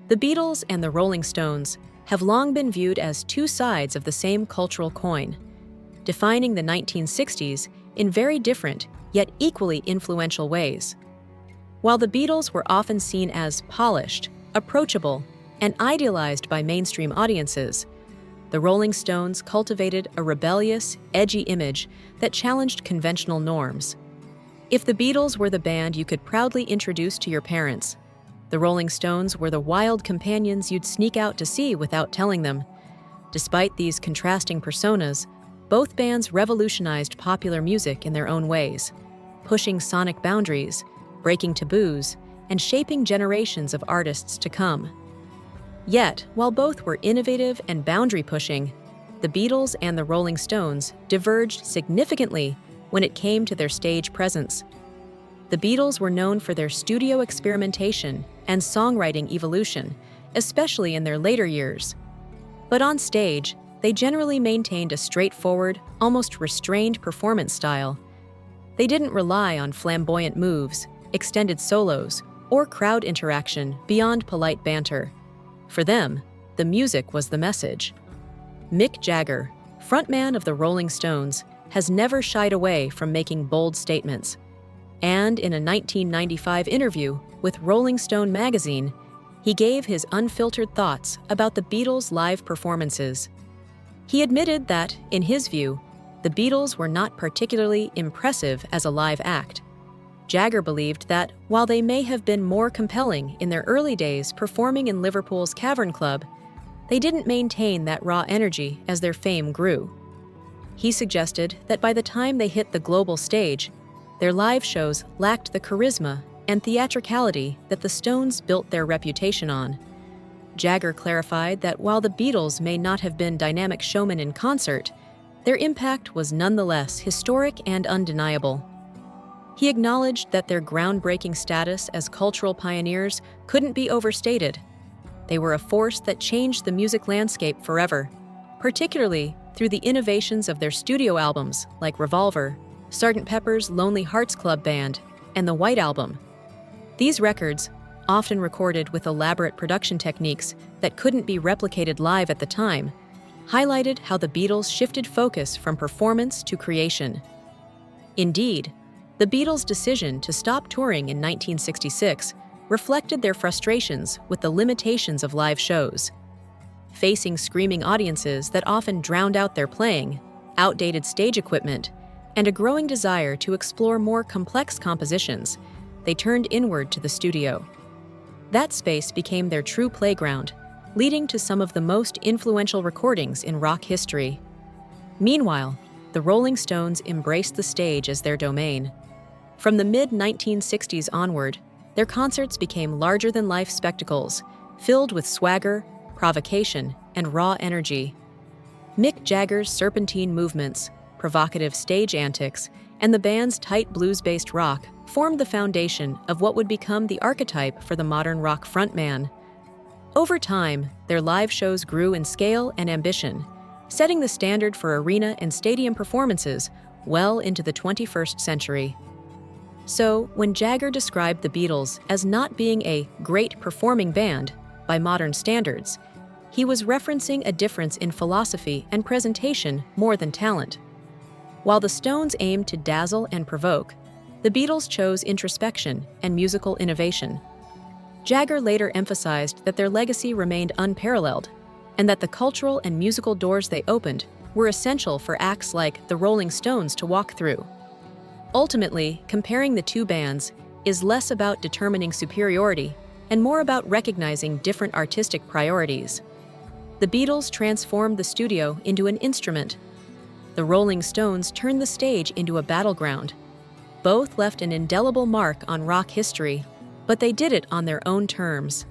The Beatles and the Rolling Stones have long been viewed as two sides of the same cultural coin, defining the 1960s in very different yet equally influential ways. While the Beatles were often seen as polished, approachable, and idealized by mainstream audiences, the Rolling Stones cultivated a rebellious, edgy image that challenged conventional norms. If the Beatles were the band you could proudly introduce to your parents, the Rolling Stones were the wild companions you'd sneak out to see without telling them. Despite these contrasting personas, both bands revolutionized popular music in their own ways, pushing sonic boundaries, breaking taboos, and shaping generations of artists to come. Yet, while both were innovative and boundary-pushing, the Beatles and the Rolling Stones diverged significantly when it came to their stage presence. The Beatles were known for their studio experimentation and songwriting evolution, especially in their later years. But on stage, they generally maintained a straightforward, almost restrained performance style. They didn't rely on flamboyant moves, extended solos, or crowd interaction beyond polite banter. For them, the music was the message. Mick Jagger, frontman of the Rolling Stones, has never shied away from making bold statements. And in a 1995 interview with Rolling Stone magazine, he gave his unfiltered thoughts about the Beatles' live performances. He admitted that, in his view, the Beatles were not particularly impressive as a live act. Jagger believed that, while they may have been more compelling in their early days performing in Liverpool's Cavern Club, they didn't maintain that raw energy as their fame grew. He suggested that by the time they hit the global stage, their live shows lacked the charisma and theatricality that the Stones built their reputation on. Jagger clarified that while the Beatles may not have been dynamic showmen in concert, their impact was nonetheless historic and undeniable. He acknowledged that their groundbreaking status as cultural pioneers couldn't be overstated. They were a force that changed the music landscape forever, particularly through the innovations of their studio albums like Revolver, Sgt. Pepper's Lonely Hearts Club Band, and the White Album. These records, often recorded with elaborate production techniques that couldn't be replicated live at the time, highlighted how the Beatles shifted focus from performance to creation. Indeed, the Beatles' decision to stop touring in 1966 reflected their frustrations with the limitations of live shows. Facing screaming audiences that often drowned out their playing, outdated stage equipment, and a growing desire to explore more complex compositions, they turned inward to the studio. That space became their true playground, leading to some of the most influential recordings in rock history. Meanwhile, the Rolling Stones embraced the stage as their domain. From the mid-1960s onward, their concerts became larger-than-life spectacles, filled with swagger, provocation, and raw energy. Mick Jagger's serpentine movements, provocative stage antics, and the band's tight blues-based rock formed the foundation of what would become the archetype for the modern rock frontman. Over time, their live shows grew in scale and ambition, setting the standard for arena and stadium performances well into the 21st century. So, when Jagger described the Beatles as not being a great performing band by modern standards, he was referencing a difference in philosophy and presentation more than talent. While the Stones aimed to dazzle and provoke, the Beatles chose introspection and musical innovation. Jagger later emphasized that their legacy remained unparalleled, and that the cultural and musical doors they opened were essential for acts like the Rolling Stones to walk through. Ultimately, comparing the two bands is less about determining superiority and more about recognizing different artistic priorities. The Beatles transformed the studio into an instrument. The Rolling Stones turned the stage into a battleground. Both left an indelible mark on rock history, but they did it on their own terms.